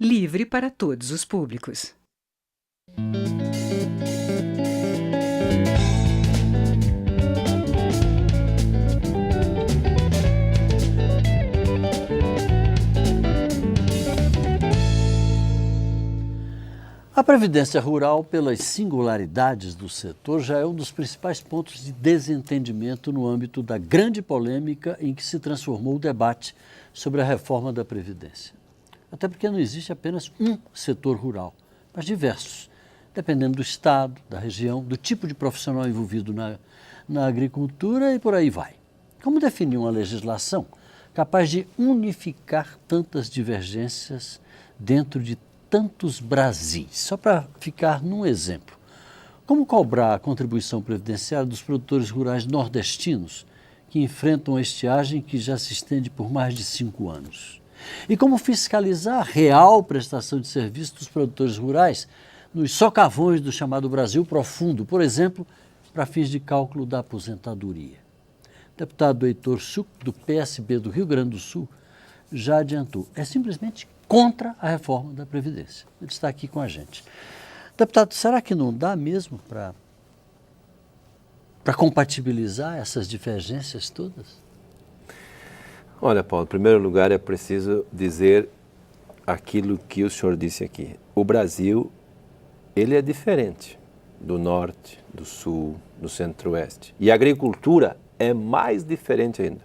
Livre para todos os públicos. A Previdência Rural, pelas singularidades do setor, já é um dos principais pontos de desentendimento no âmbito da grande polêmica em que se transformou o debate sobre a reforma da Previdência. Até porque não existe apenas um setor rural, mas diversos, dependendo do estado, da região, do tipo de profissional envolvido na agricultura e por aí vai. Como definir uma legislação capaz de unificar tantas divergências dentro de tantos Brasis? Só para ficar num exemplo. Como cobrar a contribuição previdenciária dos produtores rurais nordestinos que enfrentam a estiagem que já se estende por mais de 5 anos? E como fiscalizar a real prestação de serviço dos produtores rurais nos socavões do chamado Brasil Profundo, por exemplo, para fins de cálculo da aposentadoria? O deputado Heitor Succo, do PSB do Rio Grande do Sul, já adiantou. É simplesmente contra a reforma da Previdência. Ele está aqui com a gente. Deputado, será que não dá mesmo para compatibilizar essas divergências todas? Olha, Paulo, em primeiro lugar é preciso dizer aquilo que o senhor disse aqui. O Brasil, ele é diferente do norte, do sul, do centro-oeste. E a agricultura é mais diferente ainda.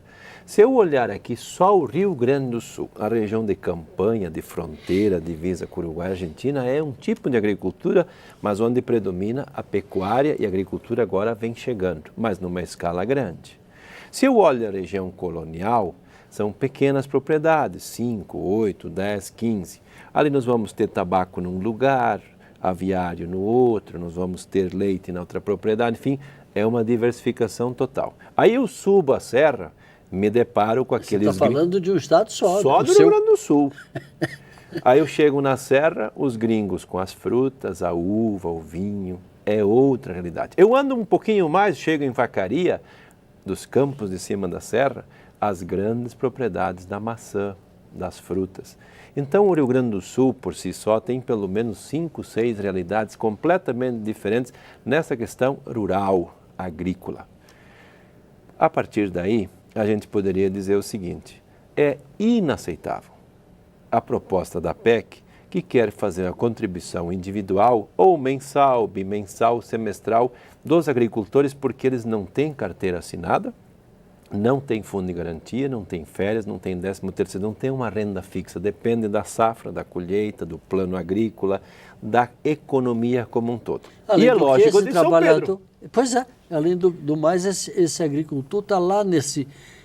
Se eu olhar aqui só o Rio Grande do Sul, a região de campanha, de fronteira, divisa com o Uruguai e Argentina, é um tipo de agricultura, mas onde predomina a pecuária e a agricultura agora vem chegando, mas numa escala grande. Se eu olho a região colonial, são pequenas propriedades, 5, 8, 10, 15. Ali nós vamos ter tabaco num lugar, aviário no outro, nós vamos ter leite na outra propriedade, enfim, é uma diversificação total. Aí eu subo a serra, me deparo com aqueles... Você está falando de um estado só. Só do Rio Grande do Sul. Aí eu chego na serra, os gringos com as frutas, a uva, o vinho, é outra realidade. Eu ando um pouquinho mais, chego em Vacaria, dos campos de cima da serra, as grandes propriedades da maçã, das frutas. Então o Rio Grande do Sul, por si só, tem pelo menos 5, 6 realidades completamente diferentes nessa questão rural, agrícola. A partir daí, a gente poderia dizer o seguinte: é inaceitável a proposta da PEC que quer fazer a contribuição individual ou mensal, bimensal, semestral dos agricultores porque eles não têm carteira assinada, não tem fundo de garantia, não tem férias, não tem 13º, não tem uma renda fixa, depende da safra, da colheita, do plano agrícola, da economia como um todo. Além e é lógico de São Pedro. Pois é, além do mais, esse agricultor está lá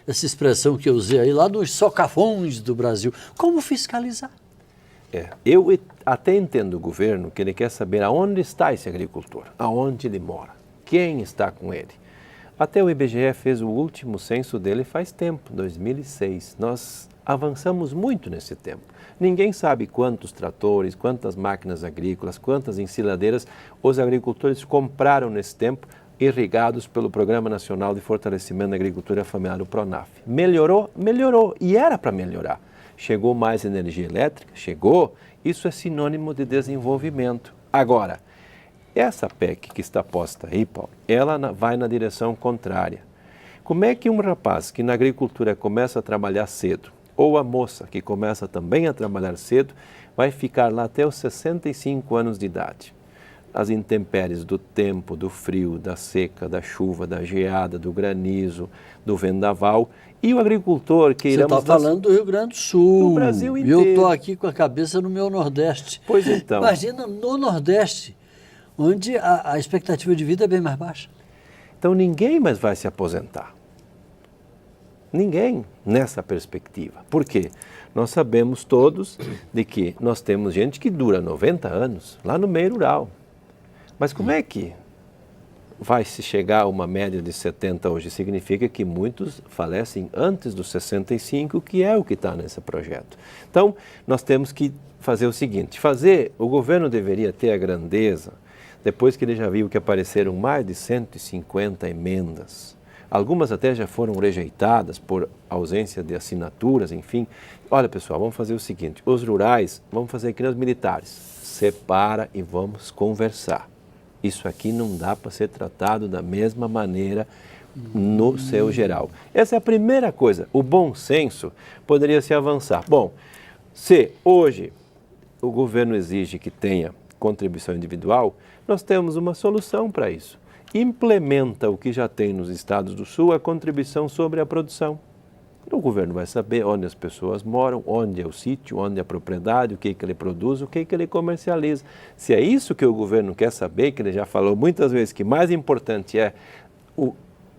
essa expressão que eu usei aí, lá nos socavões do Brasil. Como fiscalizar? Eu até entendo o governo que ele quer saber aonde está esse agricultor, aonde ele mora, quem está com ele. Até o IBGE fez o último censo dele faz tempo, 2006. Nós avançamos muito nesse tempo. Ninguém sabe quantos tratores, quantas máquinas agrícolas, quantas ensiladeiras os agricultores compraram nesse tempo, irrigados pelo Programa Nacional de Fortalecimento da Agricultura Familiar, o PRONAF. Melhorou? Melhorou. E era para melhorar. Chegou mais energia elétrica? Chegou. Isso é sinônimo de desenvolvimento. Agora, essa PEC que está posta aí, Paulo, ela vai na direção contrária. Como é que um rapaz que na agricultura começa a trabalhar cedo, ou a moça que começa também a trabalhar cedo, vai ficar lá até os 65 anos de idade? As intempéries do tempo, do frio, da seca, da chuva, da geada, do granizo, do vendaval, e o agricultor que Você está falando do Rio Grande do Sul. Do Brasil inteiro. E eu estou aqui com a cabeça no meu Nordeste. Pois então. Imagina no Nordeste, onde a expectativa de vida é bem mais baixa. Então ninguém mais vai se aposentar. Ninguém nessa perspectiva. Por quê? Nós sabemos todos de que nós temos gente que dura 90 anos lá no meio rural. Mas como é que vai se chegar a uma média de 70 hoje? Significa que muitos falecem antes dos 65, que é o que está nesse projeto. Então, nós temos que fazer o seguinte, o governo deveria ter a grandeza, depois que ele já viu que apareceram mais de 150 emendas Algumas até já foram rejeitadas por ausência de assinaturas, enfim. Olha, pessoal, vamos fazer o seguinte, os rurais, vamos fazer aqui nos militares. Separa e vamos conversar. Isso aqui não dá para ser tratado da mesma maneira no seu geral. Essa é a primeira coisa. O bom senso poderia se avançar. Bom, se hoje o governo exige que tenha contribuição individual, nós temos uma solução para isso. Implementa o que já tem nos estados do Sul, a contribuição sobre a produção. O governo vai saber onde as pessoas moram, onde é o sítio, onde é a propriedade, o que ele produz, o que ele comercializa. Se é isso que o governo quer saber, que ele já falou muitas vezes que mais importante é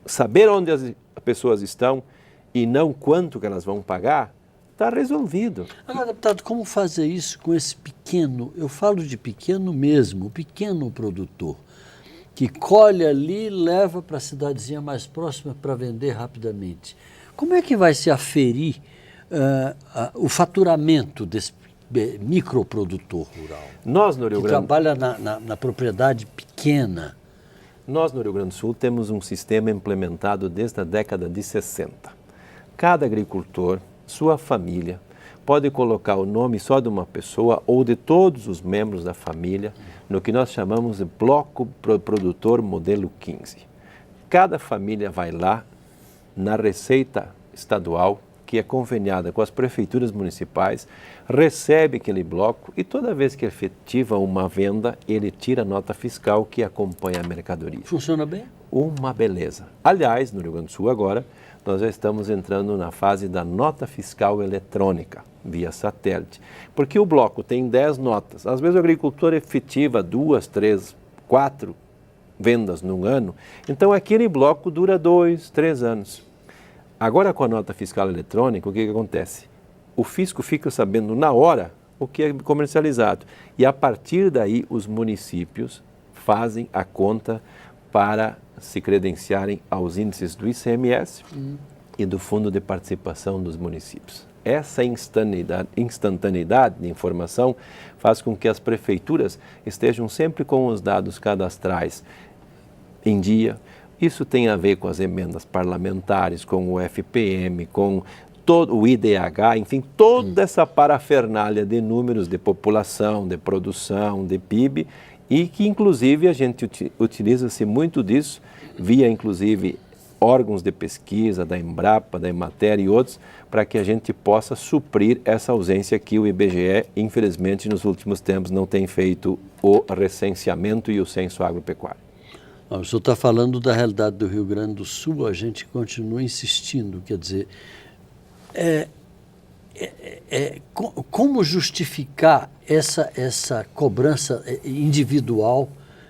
saber onde as pessoas estão e não quanto que elas vão pagar, está resolvido. Agora, deputado, como fazer isso com esse pequeno, eu falo de pequeno mesmo, o pequeno produtor, que colhe ali e leva para a cidadezinha mais próxima para vender rapidamente? Como é que vai se aferir o faturamento desse microprodutor rural? Nós no Rio que Grande trabalha na propriedade pequena. Nós no Rio Grande do Sul temos um sistema implementado desde a década de 60. Cada agricultor, sua família, pode colocar o nome só de uma pessoa ou de todos os membros da família no que nós chamamos de bloco produtor modelo 15. Cada família vai lá na receita estadual, que é conveniada com as prefeituras municipais, recebe aquele bloco e toda vez que efetiva uma venda, ele tira a nota fiscal que acompanha a mercadoria. Funciona bem? Uma beleza. Aliás, no Rio Grande do Sul agora, nós já estamos entrando na fase da nota fiscal eletrônica, via satélite. Porque o bloco tem 10 notas. Às vezes o agricultor efetiva 2, 3, 4 vendas num ano, então aquele bloco dura 2, 3 anos. Agora com a nota fiscal eletrônica, o que acontece? O fisco fica sabendo na hora o que é comercializado e a partir daí os municípios fazem a conta para se credenciarem aos índices do ICMS e do Fundo de Participação dos Municípios. Essa instantaneidade de informação faz com que as prefeituras estejam sempre com os dados cadastrais em dia. Isso tem a ver com as emendas parlamentares, com o FPM, com todo o IDH, enfim, toda essa parafernália de números de população, de produção, de PIB, e que inclusive a gente utiliza-se muito disso, via inclusive órgãos de pesquisa, da Embrapa, da Emater e outros, para que a gente possa suprir essa ausência que o IBGE, infelizmente, nos últimos tempos não tem feito o recenseamento e o censo agropecuário. O senhor está falando da realidade do Rio Grande do Sul, a gente continua insistindo, quer dizer, como justificar essa cobrança individual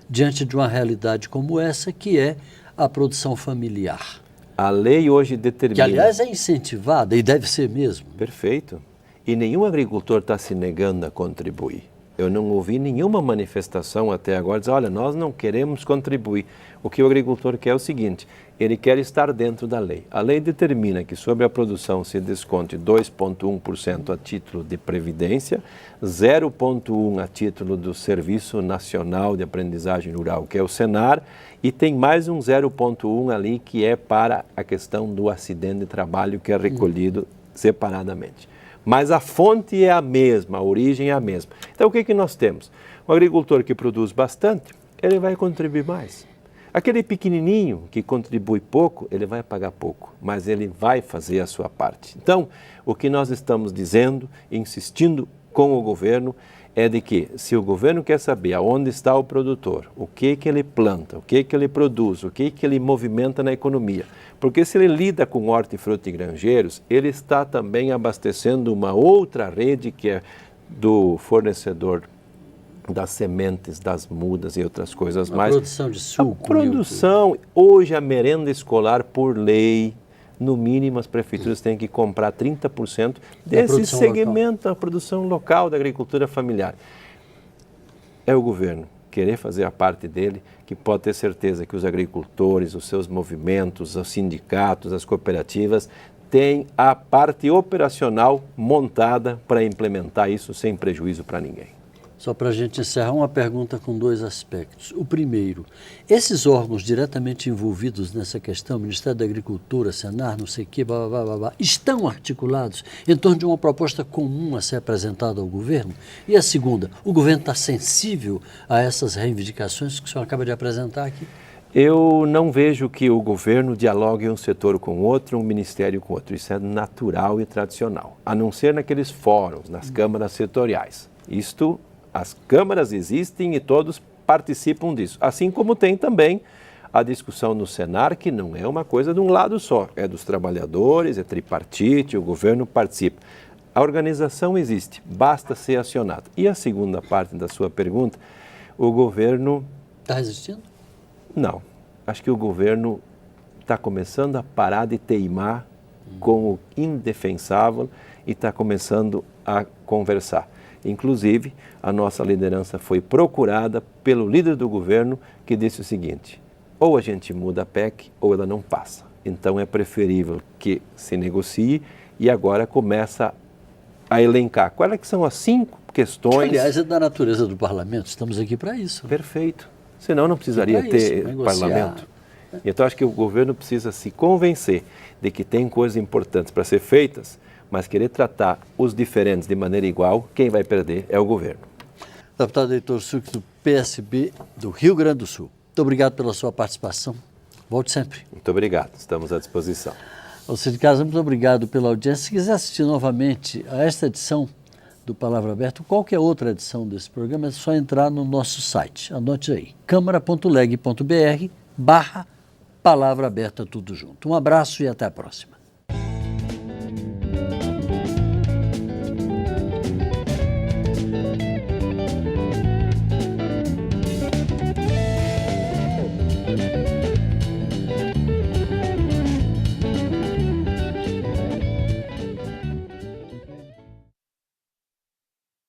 diante de uma realidade como essa, que é a produção familiar? A lei hoje determina... Que, aliás, é incentivada e deve ser mesmo. Perfeito. E nenhum agricultor está se negando a contribuir. Eu não ouvi nenhuma manifestação até agora dizer, olha, nós não queremos contribuir. O que o agricultor quer é o seguinte, ele quer estar dentro da lei. A lei determina que sobre a produção se desconte 2,1% a título de previdência, 0,1% a título do Serviço Nacional de Aprendizagem Rural, que é o Senar, e tem mais um 0,1% ali que é para a questão do acidente de trabalho, que é recolhido separadamente. Mas a fonte é a mesma, a origem é a mesma. Então, o que nós temos? O agricultor que produz bastante, ele vai contribuir mais. Aquele pequenininho que contribui pouco, ele vai pagar pouco, mas ele vai fazer a sua parte. Então, o que nós estamos dizendo, insistindo com o governo, é de que se o governo quer saber aonde está o produtor, o que ele planta, o que ele produz, o que ele movimenta na economia, porque se ele lida com hortifruti e granjeiros, ele está também abastecendo uma outra rede que é do fornecedor das sementes, das mudas e outras coisas mais. A produção de suco. A produção, hoje a merenda escolar por lei, no mínimo as prefeituras têm que comprar 30% desse segmento da produção local da agricultura familiar. É o governo querer fazer a parte dele, que pode ter certeza que os agricultores, os seus movimentos, os sindicatos, as cooperativas, têm a parte operacional montada para implementar isso sem prejuízo para ninguém. Só para a gente encerrar, uma pergunta com dois aspectos. O primeiro, esses órgãos diretamente envolvidos nessa questão, Ministério da Agricultura, Senar, não sei o quê, blá, blá, blá, blá, estão articulados em torno de uma proposta comum a ser apresentada ao governo? E a segunda, o governo está sensível a essas reivindicações que o senhor acaba de apresentar aqui? Eu não vejo que o governo dialogue um setor com o outro, um ministério com o outro. Isso é natural e tradicional, a não ser naqueles fóruns, nas câmaras setoriais. As câmaras existem e todos participam disso. Assim como tem também a discussão no Senar, que não é uma coisa de um lado só, é dos trabalhadores, é tripartite, o governo participa. A organização existe, basta ser acionado. E a segunda parte da sua pergunta, o governo... Está resistindo? Não. Acho que o governo está começando a parar de teimar com o indefensável e está começando a conversar. Inclusive, a nossa liderança foi procurada pelo líder do governo, que disse o seguinte: ou a gente muda a PEC ou ela não passa. Então é preferível que se negocie e agora começa a elencar quais é que são as 5 questões... Aliás, é da natureza do parlamento, estamos aqui para isso. Né? Perfeito. Senão não precisaria ter parlamento. Então acho que o governo precisa se convencer de que tem coisas importantes para ser feitas, mas querer tratar os diferentes de maneira igual, quem vai perder é o governo. Deputado Heitor Sucre, do PSB do Rio Grande do Sul. Muito obrigado pela sua participação. Volte sempre. Muito obrigado, estamos à disposição. Você de casa, muito obrigado pela audiência. Se quiser assistir novamente a esta edição do Palavra Aberta, ou qualquer outra edição desse programa, é só entrar no nosso site. Anote aí, câmara.leg.br/Palavra Aberta, tudo junto. Um abraço e até a próxima.